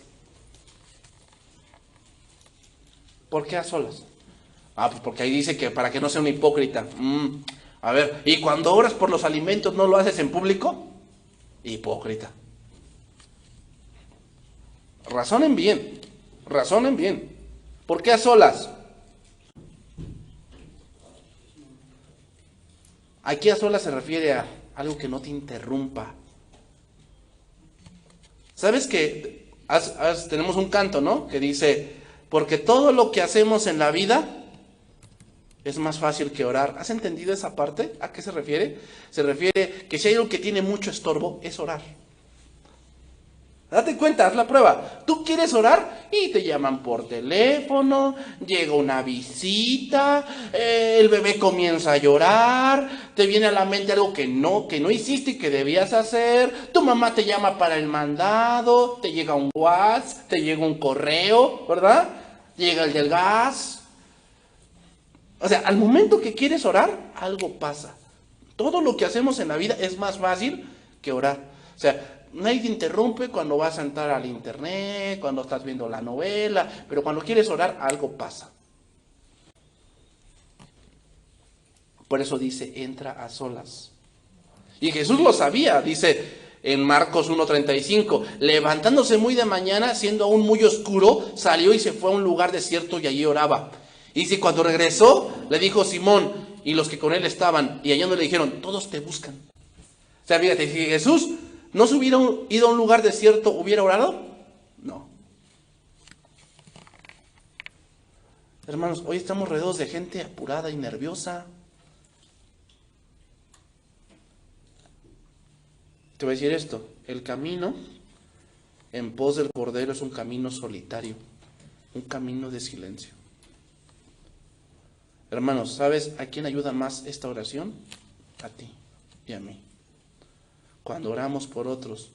Speaker 1: ¿Por qué a solas? Pues porque ahí dice que para que no sea un hipócrita. A ver, ¿y cuando oras por los alimentos no lo haces en público? Hipócrita. Razonen bien, razonen bien. ¿Por qué a solas? Aquí a solas se refiere a algo que no te interrumpa. ¿Sabes que tenemos un canto, ¿no? Que dice, porque todo lo que hacemos en la vida es más fácil que orar. ¿Has entendido esa parte? ¿A qué se refiere? Se refiere que si hay algo que tiene mucho estorbo, es orar. Date cuenta, haz la prueba. Tú quieres orar y te llaman por teléfono, llega una visita, el bebé comienza a llorar, te viene a la mente algo que no hiciste y que debías hacer, tu mamá te llama para el mandado, te llega un WhatsApp, te llega un correo, ¿verdad? Llega el del gas. O sea, al momento que quieres orar, algo pasa. Todo lo que hacemos en la vida es más fácil que orar. O sea, nadie te interrumpe cuando vas a entrar al internet, cuando estás viendo la novela, pero cuando quieres orar, algo pasa. Por eso dice, entra a solas. Y Jesús lo sabía, dice en Marcos 1:35, levantándose muy de mañana, siendo aún muy oscuro, salió y se fue a un lugar desierto y allí oraba. Y si cuando regresó, le dijo Simón y los que con él estaban, y allá no le dijeron, todos te buscan. O sea, fíjate, si Jesús no se hubiera ido a un lugar desierto, ¿hubiera orado? No. Hermanos, hoy estamos rodeados de gente apurada y nerviosa. Te voy a decir esto, el camino en pos del Cordero es un camino solitario, un camino de silencio. Hermanos, ¿sabes a quién ayuda más esta oración? A ti y a mí. Cuando oramos por otros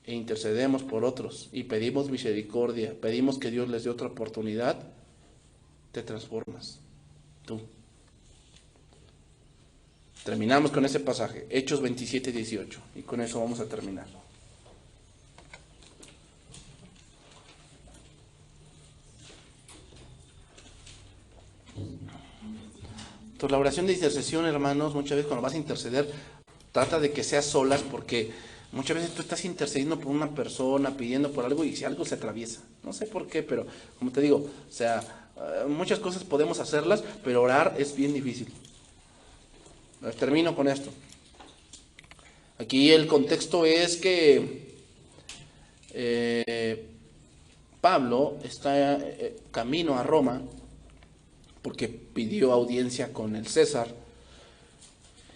Speaker 1: e intercedemos por otros y pedimos misericordia, pedimos que Dios les dé otra oportunidad, te transformas. Tú. Terminamos con ese pasaje, Hechos 27, 18. Y con eso vamos a terminar. Entonces, la oración de intercesión, hermanos, muchas veces cuando vas a interceder, trata de que seas solas, porque muchas veces tú estás intercediendo por una persona, pidiendo por algo, y si algo se atraviesa. No sé por qué, pero como te digo, o sea, muchas cosas podemos hacerlas, pero orar es bien difícil. Termino con esto. Aquí el contexto es que Pablo está camino a Roma porque pidió audiencia con el César,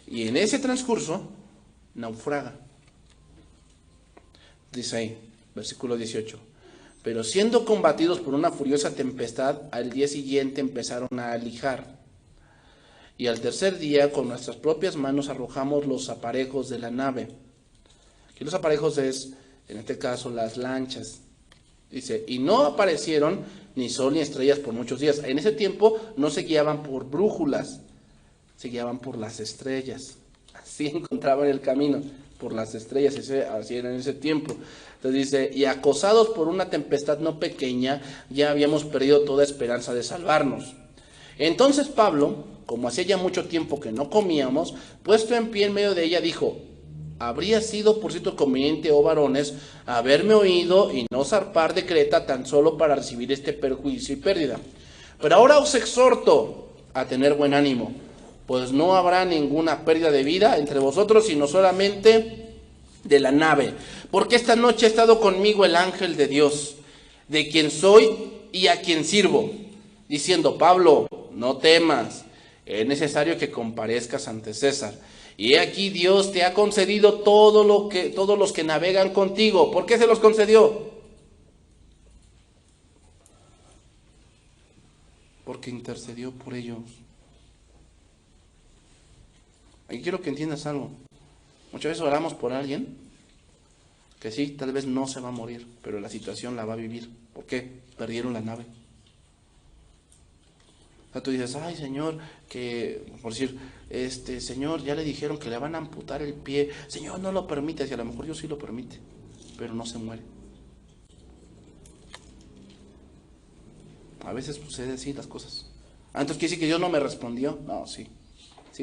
Speaker 1: y en ese transcurso naufraga. Dice ahí, versículo 18: pero siendo combatidos por una furiosa tempestad, al día siguiente empezaron a alijar. Y al tercer día, con nuestras propias manos arrojamos los aparejos de la nave. Aquí los aparejos es, en este caso, las lanchas. Dice, y no aparecieron ni sol ni estrellas por muchos días. En ese tiempo no se guiaban por brújulas, se guiaban por las estrellas. Así encontraban el camino, por las estrellas, así era en ese tiempo. Entonces dice, y acosados por una tempestad no pequeña, ya habíamos perdido toda esperanza de salvarnos. Entonces Pablo, como hacía ya mucho tiempo que no comíamos, puesto en pie en medio de ella, dijo, habría sido por cierto conveniente, oh varones, haberme oído y no zarpar de Creta tan solo para recibir este perjuicio y pérdida. Pero ahora os exhorto a tener buen ánimo, pues no habrá ninguna pérdida de vida entre vosotros, sino solamente de la nave. Porque esta noche ha estado conmigo el ángel de Dios, de quien soy y a quien sirvo, diciendo, Pablo, no temas, es necesario que comparezcas ante César. Y he aquí Dios te ha concedido todos los que navegan contigo. ¿Por qué se los concedió? Porque intercedió por ellos. Aquí quiero que entiendas algo. Muchas veces oramos por alguien que sí, tal vez no se va a morir, pero la situación la va a vivir. ¿Por qué? Perdieron la nave. O sea, tú dices, ay Señor, que, por decir, Señor, ya le dijeron que le van a amputar el pie. Señor, no lo permitas, y a lo mejor Dios sí lo permite, pero no se muere. A veces sucede así las cosas. Entonces quiere decir que Dios no me respondió. No, sí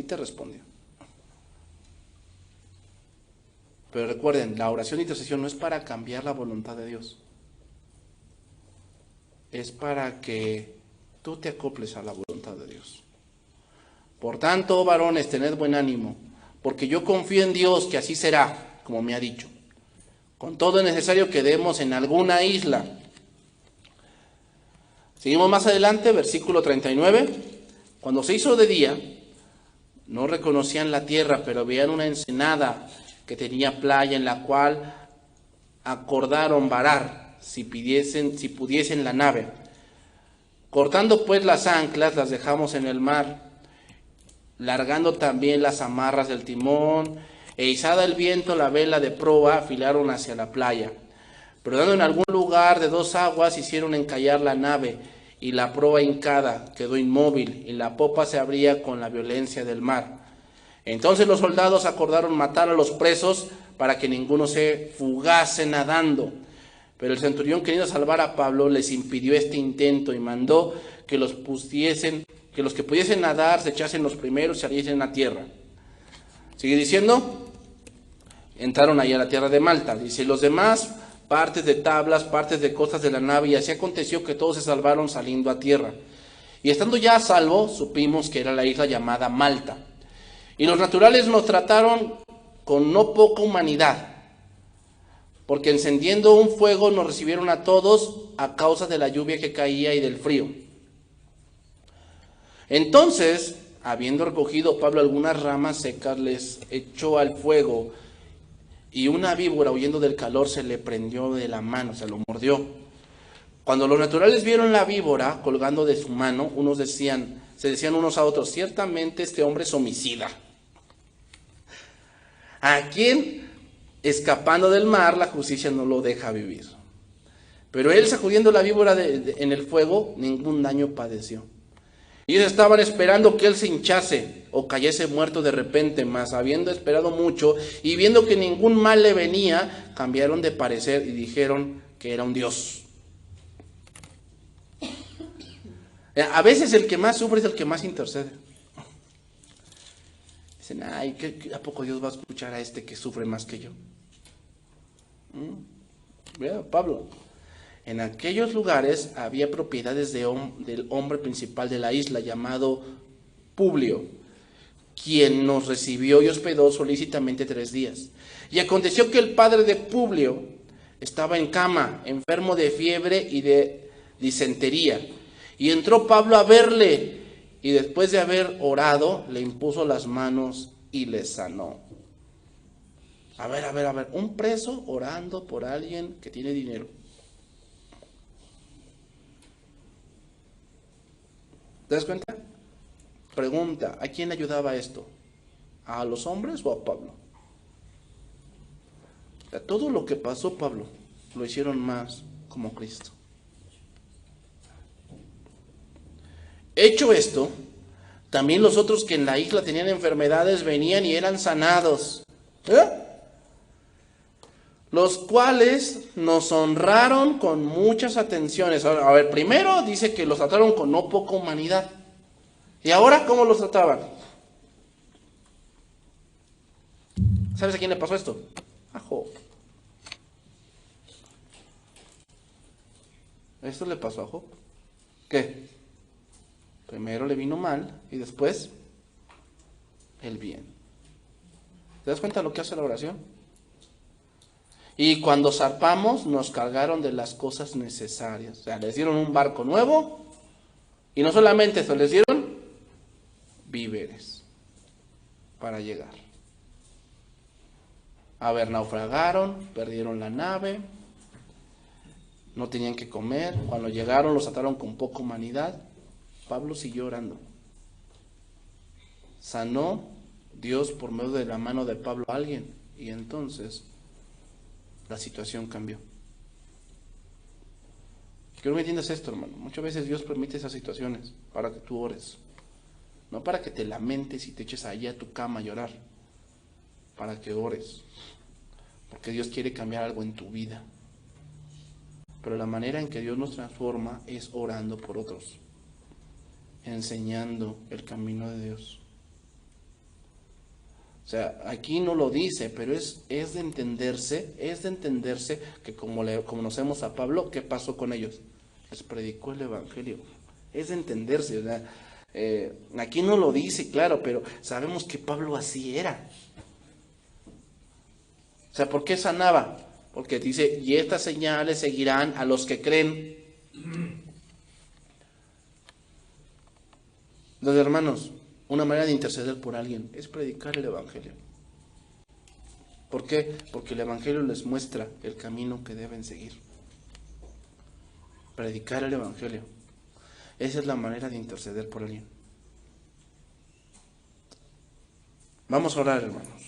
Speaker 1: te respondió. Pero recuerden, la oración de intercesión no es para cambiar la voluntad de Dios. Es para que tú te acoples a la voluntad de Dios. Por tanto, varones, tened buen ánimo, porque yo confío en Dios que así será, como me ha dicho. Con todo es necesario que demos en alguna isla. Seguimos más adelante, versículo 39. Cuando se hizo de día, no reconocían la tierra, pero veían una ensenada que tenía playa, en la cual acordaron varar, si pudiesen la nave. Cortando pues las anclas, las dejamos en el mar, largando también las amarras del timón, e izada el viento la vela de proa, afilaron hacia la playa. Pero dando en algún lugar de 2 aguas, hicieron encallar la nave, y la proa hincada quedó inmóvil, y la popa se abría con la violencia del mar. Entonces los soldados acordaron matar a los presos, para que ninguno se fugase nadando. Pero el centurión, queriendo salvar a Pablo, les impidió este intento y mandó que los que pudiesen nadar se echasen los primeros y saliesen a tierra. Sigue diciendo, entraron ahí a la tierra de Malta. Dice, los demás, partes de tablas, partes de costas de la nave, y así aconteció que todos se salvaron saliendo a tierra. Y estando ya a salvo, supimos que era la isla llamada Malta. Y los naturales nos trataron con no poca humanidad, porque encendiendo un fuego nos recibieron a todos a causa de la lluvia que caía y del frío. Entonces, habiendo recogido Pablo algunas ramas secas, les echó al fuego, y una víbora, huyendo del calor, se le prendió de la mano, se lo mordió. Cuando los naturales vieron la víbora colgando de su mano, se decían unos a otros, ciertamente este hombre es homicida. ¿A quién, escapando del mar, la justicia no lo deja vivir? Pero él, sacudiendo la víbora en el fuego, ningún daño padeció. Ellos estaban esperando que él se hinchase o cayese muerto de repente, mas habiendo esperado mucho y viendo que ningún mal le venía, cambiaron de parecer y dijeron que era un dios. A veces el que más sufre es el que más intercede. Dicen, ay, ¿a poco Dios va a escuchar a este que sufre más que yo? Vea, Pablo. En aquellos lugares había propiedades del hombre principal de la isla, llamado Publio, quien nos recibió y hospedó solícitamente 3 días. Y aconteció que el padre de Publio estaba en cama, enfermo de fiebre y de disentería. Y entró Pablo a verle, y después de haber orado, le impuso las manos y le sanó. A ver, un preso orando por alguien que tiene dinero. ¿Te das cuenta? Pregunta, ¿a quién ayudaba esto? ¿A los hombres o a Pablo? Todo lo que pasó Pablo lo hicieron más como Cristo. Hecho esto, también los otros que en la isla tenían enfermedades venían y eran sanados. Los cuales nos honraron con muchas atenciones. A ver, primero dice que los trataron con no poca humanidad. ¿Y ahora cómo los trataban? ¿Sabes a quién le pasó esto? A Job. Esto le pasó a Job. ¿Qué? Primero le vino mal y después el bien. ¿Te das cuenta de lo que hace la oración? Y cuando zarpamos nos cargaron de las cosas necesarias. O sea, les dieron un barco nuevo y no solamente eso, les dieron víveres para llegar. A ver, naufragaron, perdieron la nave, no tenían que comer. Cuando llegaron los trataron con poca humanidad. Pablo siguió orando. Sanó Dios por medio de la mano de Pablo a alguien y entonces la situación cambió. Quiero que entiendas esto, hermano. Muchas veces Dios permite esas situaciones para que tú ores. No para que te lamentes y te eches allí a tu cama a llorar. Para que ores. Porque Dios quiere cambiar algo en tu vida. Pero la manera en que Dios nos transforma es orando por otros. Enseñando el camino de Dios. O sea, aquí no lo dice, pero es de entenderse que como conocemos a Pablo, ¿qué pasó con ellos? Les predicó el evangelio. Es de entenderse, ¿verdad? Aquí no lo dice, claro, pero sabemos que Pablo así era. O sea, ¿por qué sanaba? Porque dice, y estas señales seguirán a los que creen. Los hermanos, una manera de interceder por alguien es predicar el evangelio. ¿Por qué? Porque el evangelio les muestra el camino que deben seguir. Predicar el evangelio. Esa es la manera de interceder por alguien. Vamos a orar, hermanos.